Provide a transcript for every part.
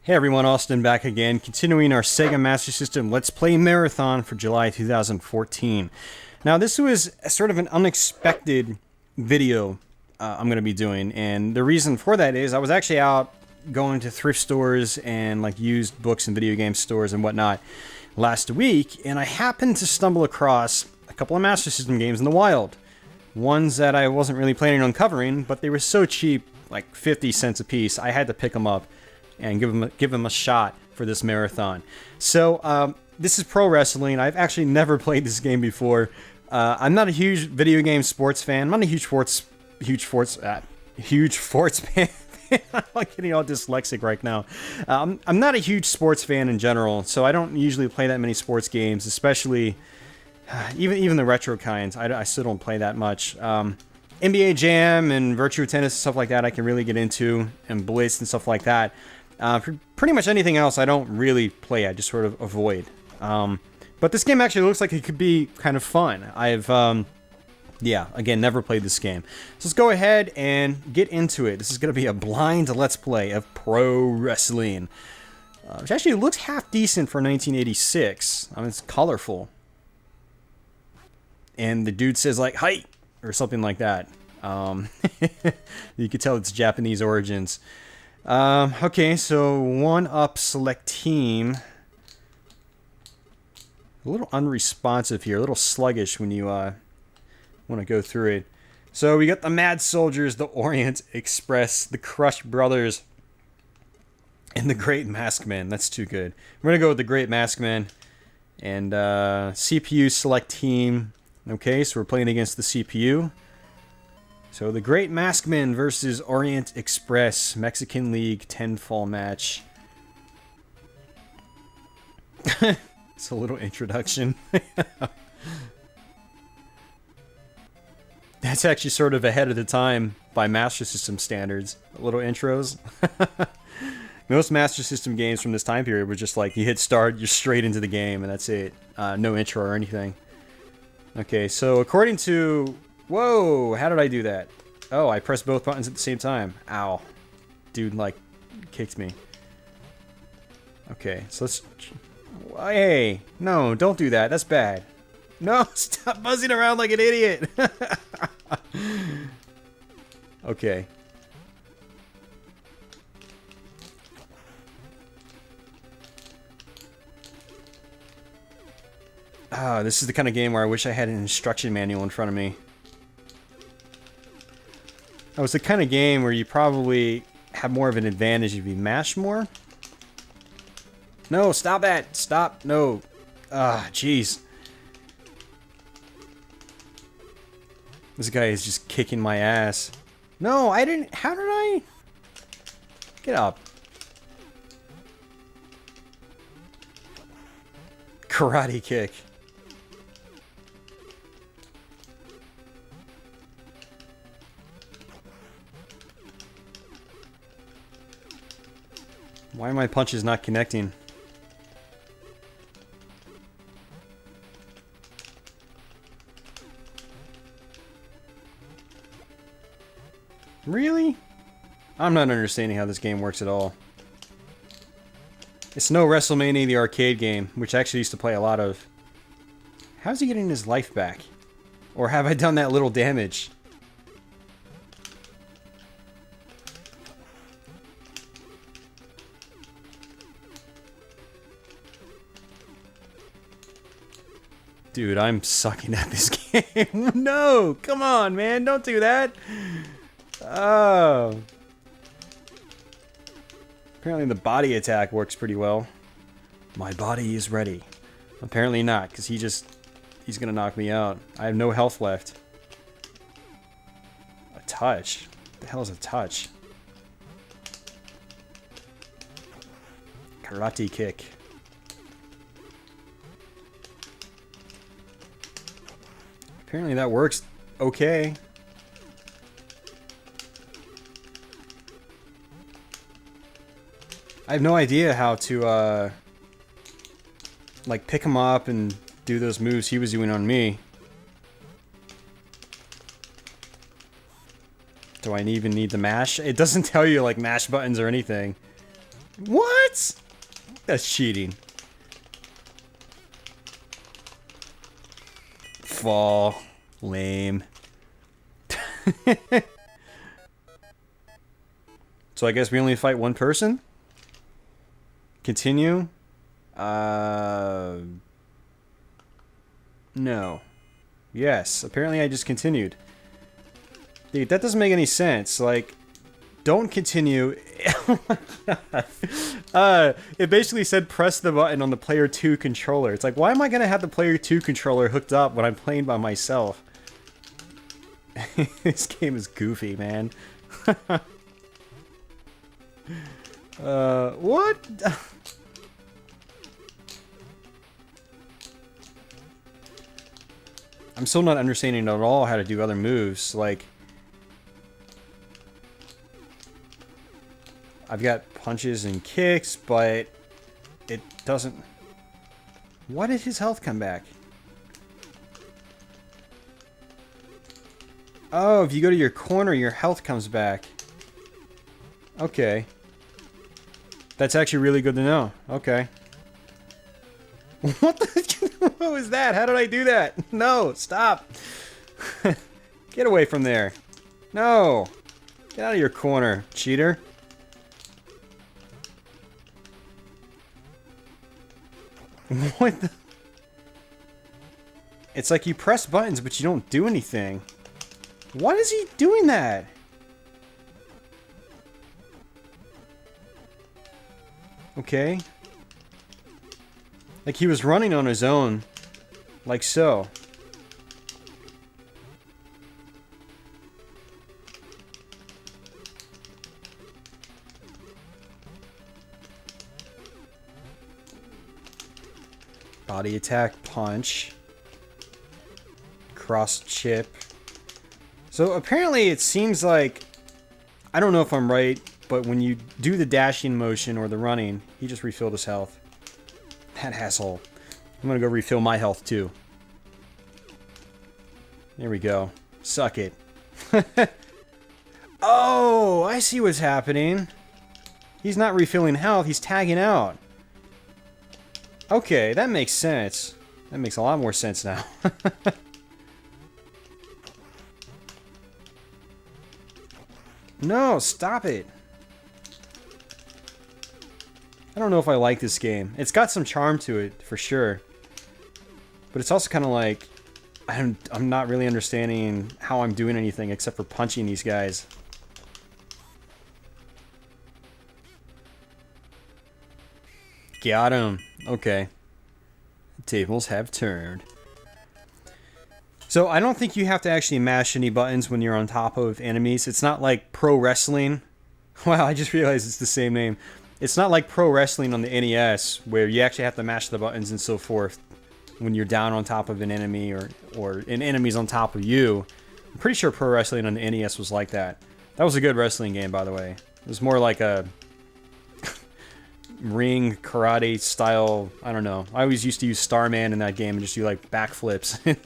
Hey everyone, Austin back again, continuing our Sega Master System Let's Play Marathon for July 2014. Now this was sort of an unexpected video I'm going to be doing, and the reason for that is I was actually out going to thrift stores and like used books and video game stores and whatnot last week, and I happened to stumble across a couple of Master System games in the wild. Ones that I wasn't really planning on covering, but they were so cheap, like 50 cents a piece, I had to pick them up and give them a shot for this marathon. So this is pro wrestling. I've actually never played this game before. I'm not a huge video game sports fan. I'm not a huge sports fan. I'm getting all dyslexic right now. I'm not a huge sports fan in general, so I don't usually play that many sports games, especially even the retro kinds. I still don't play that much. NBA Jam and Virtua Tennis and stuff like that I can really get into, and Blitz and stuff like that. For pretty much anything else, I don't really play. I just sort of avoid. But this game actually looks like it could be kind of fun. I've, again, never played this game. So let's go ahead and get into it. This is going to be a blind Let's Play of pro wrestling. Which actually looks half decent for 1986. I mean, it's colorful. And the dude says, like, "Hi!" or something like that. You could tell it's Japanese origins. Okay, so 1-up select team. A little unresponsive here, a little sluggish when you want to go through it. So we got the Mad Soldiers, the Orient Express, the Crush Brothers, and the Great Maskman. That's too good. We're going to go with the Great Maskman. And CPU select team. Okay, so we're playing against the CPU. So the Great Maskman versus Orient Express Mexican League 10 fall match. It's a little introduction. That's actually sort of ahead of the time by Master System standards. Little intros. Most Master System games from this time period were just like you hit start, you're straight into the game, and that's it. No intro or anything. Okay, so according to... Whoa, how did I do that? Oh, I pressed both buttons at the same time. Ow. Dude, like, kicked me. Okay, so let's... Hey, no, don't do that. That's bad. No, stop buzzing around like an idiot. Okay. This is the kind of game where I wish I had an instruction manual in front of me. Oh, it's the kind of game where you probably have more of an advantage if you mash more. No, stop that! Stop! No! Jeez. This guy is just kicking my ass. No, I didn't... How did I... Get up. Karate kick. Why are my punches not connecting? Really? I'm not understanding how this game works at all. It's no WrestleMania the arcade game, which I actually used to play a lot of. How's he getting his life back? Or have I done that little damage? Dude, I'm sucking at this game. No! Come on, man. Don't do that. Oh. Apparently the body attack works pretty well. My body is ready. Apparently not, because he's gonna knock me out. I have no health left. A touch? What the hell is a touch? Karate kick. Apparently that works okay. I have no idea how to, like, pick him up and do those moves he was doing on me. Do I even need to mash? It doesn't tell you, like, mash buttons or anything. What? That's cheating. Fall. Lame. So I guess we only fight one person? Continue? No. Yes, apparently I just continued. Dude, that doesn't make any sense. Like, don't continue. Oh my God. It basically said press the button on the player 2 controller. It's like, why am I gonna have the player 2 controller hooked up when I'm playing by myself? This game is goofy, man. What? I'm still not understanding at all how to do other moves. Like, I've got punches and kicks, but it doesn't... Why did his health come back? Oh, if you go to your corner, your health comes back. Okay. That's actually really good to know. Okay. What the... What was that? How did I do that? No, stop. Get away from there. No. Get out of your corner, cheater. What the... It's like you press buttons, but you don't do anything. Why is he doing that? Okay. Like he was running on his own. Like so. Body attack, punch. Cross chip. So apparently it seems like, I don't know if I'm right, but when you do the dashing motion or the running, he just refilled his health. That asshole. I'm gonna go refill my health too. There we go. Suck it. Oh, I see what's happening. He's not refilling health, he's tagging out. Okay, that makes sense. That makes a lot more sense now. No, stop it. I don't know if I like this game. It's got some charm to it, for sure. But it's also kind of like... I'm not really understanding how I'm doing anything except for punching these guys. Got him. Okay. The tables have turned. So I don't think you have to actually mash any buttons when you're on top of enemies. It's not like pro wrestling. Wow, I just realized it's the same name. It's not like pro wrestling on the NES where you actually have to mash the buttons and so forth when you're down on top of an enemy or an enemy's on top of you. I'm pretty sure pro wrestling on the NES was like that. That was a good wrestling game, by the way. It was more like a ring karate style. I don't know. I always used to use Starman in that game and just do like backflips.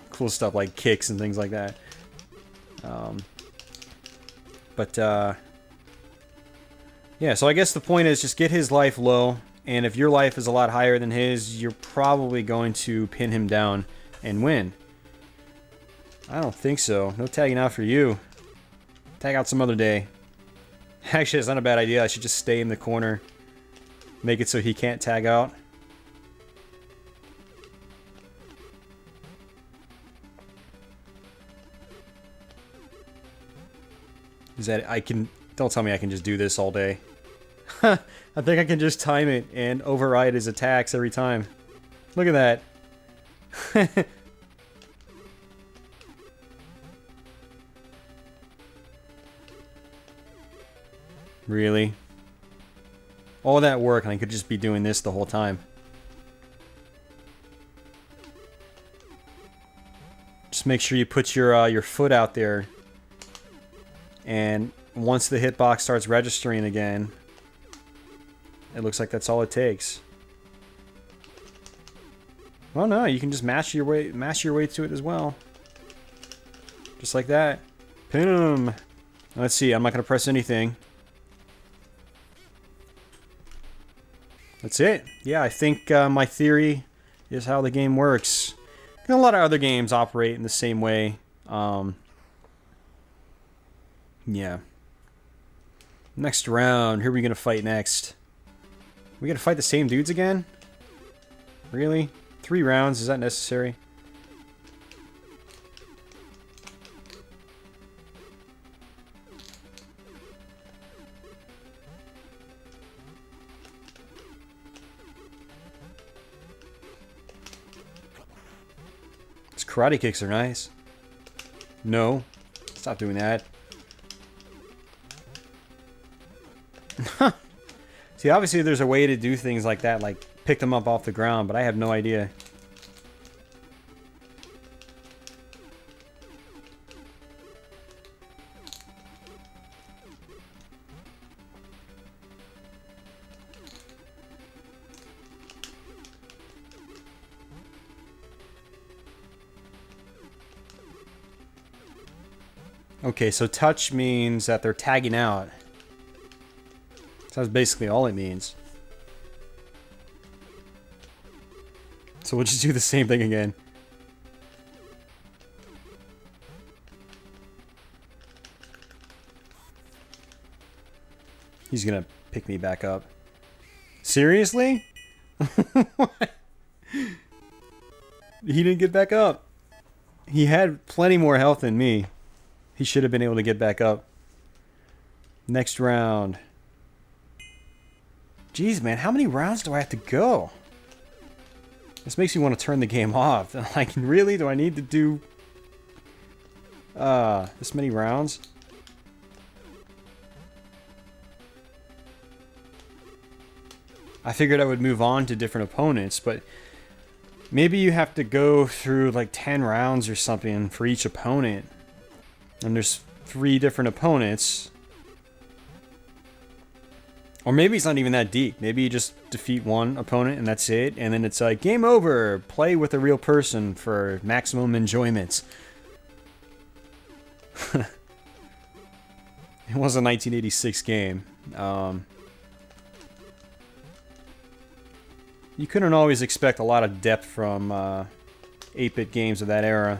Cool stuff like kicks and things like that. Yeah, so I guess the point is just get his life low, and if your life is a lot higher than his, you're probably going to pin him down and win. I don't think so. No tagging out for you. Tag out some other day. Actually, it's not a bad idea. I should just stay in the corner. Make it so he can't tag out. Is that I can... Don't tell me I can just do this all day. I think I can just time it and override his attacks every time. Look at that. Really? All that work and I could just be doing this the whole time. Just make sure you put your foot out there. And once the hitbox starts registering again, it looks like that's all it takes. Oh no, you can just mash your way to it as well. Just like that. Pin him. Let's see, I'm not gonna press anything. That's it. Yeah, I think my theory is how the game works. And a lot of other games operate in the same way. Yeah. Next round. Who are we going to fight next? We going to fight the same dudes again? Really? 3 rounds? Is that necessary? These karate kicks are nice. No. Stop doing that. See, obviously there's a way to do things like that, like pick them up off the ground, but I have no idea. Okay, so touch means that they're tagging out. That's basically all it means. So we'll just do the same thing again. He's gonna pick me back up. Seriously? What? He didn't get back up. He had plenty more health than me. He should have been able to get back up. Next round. Jeez, man, how many rounds do I have to go? This makes me want to turn the game off. Like, really? Do I need to do this many rounds? I figured I would move on to different opponents, but maybe you have to go through like 10 rounds or something for each opponent. And there's 3 different opponents. Or maybe it's not even that deep. Maybe you just defeat one opponent and that's it. And then it's like, game over. Play with a real person for maximum enjoyment. It was a 1986 game. You couldn't always expect a lot of depth from 8-bit games of that era.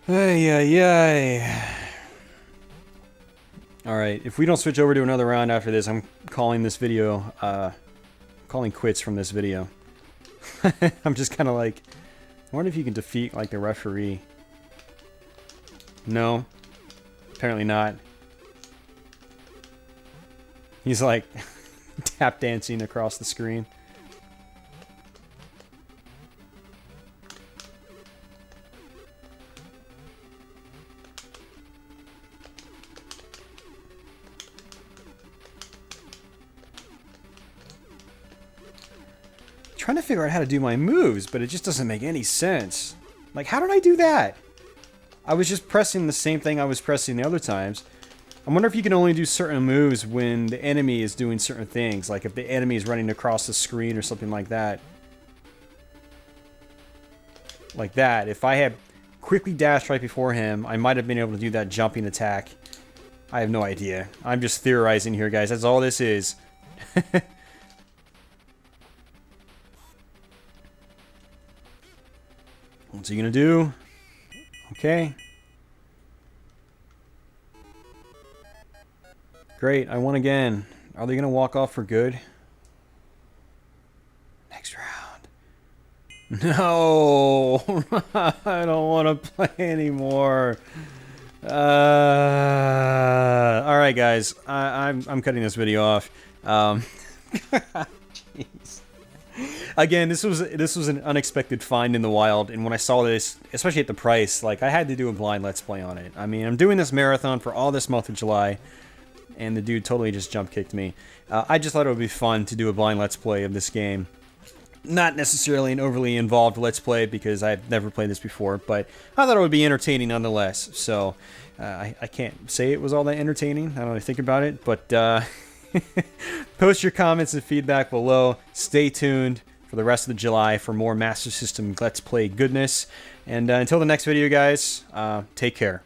Ay, ay, ay. Alright, if we don't switch over to another round after this, I'm calling this video, calling quits from this video. I'm just kind of like, I wonder if you can defeat, like, the referee. No. Apparently not. He's, like, tap dancing across the screen. Trying to figure out how to do my moves, but it just doesn't make any sense. Like, how did I do that? I was just pressing the same thing I was pressing the other times. I wonder if you can only do certain moves when the enemy is doing certain things. Like if the enemy is running across the screen or something like that. Like that. If I had quickly dashed right before him, I might have been able to do that jumping attack. I have no idea. I'm just theorizing here, guys. That's all this is. What's he gonna do? Okay. Great, I won again. Are they gonna walk off for good? Next round. No! I don't want to play anymore. Alright guys, I'm cutting this video off. Jeez. Again, this was an unexpected find in the wild, and when I saw this, especially at the price, like I had to do a blind Let's Play on it. I mean, I'm doing this marathon for all this month of July, and the dude totally just jump kicked me. I just thought it would be fun to do a blind Let's Play of this game. Not necessarily an overly involved Let's Play because I've never played this before, but I thought it would be entertaining nonetheless. So I can't say it was all that entertaining. I don't really think about it, but post your comments and feedback below. Stay tuned for the rest of July for more Master System Let's Play goodness. And until the next video, guys, take care.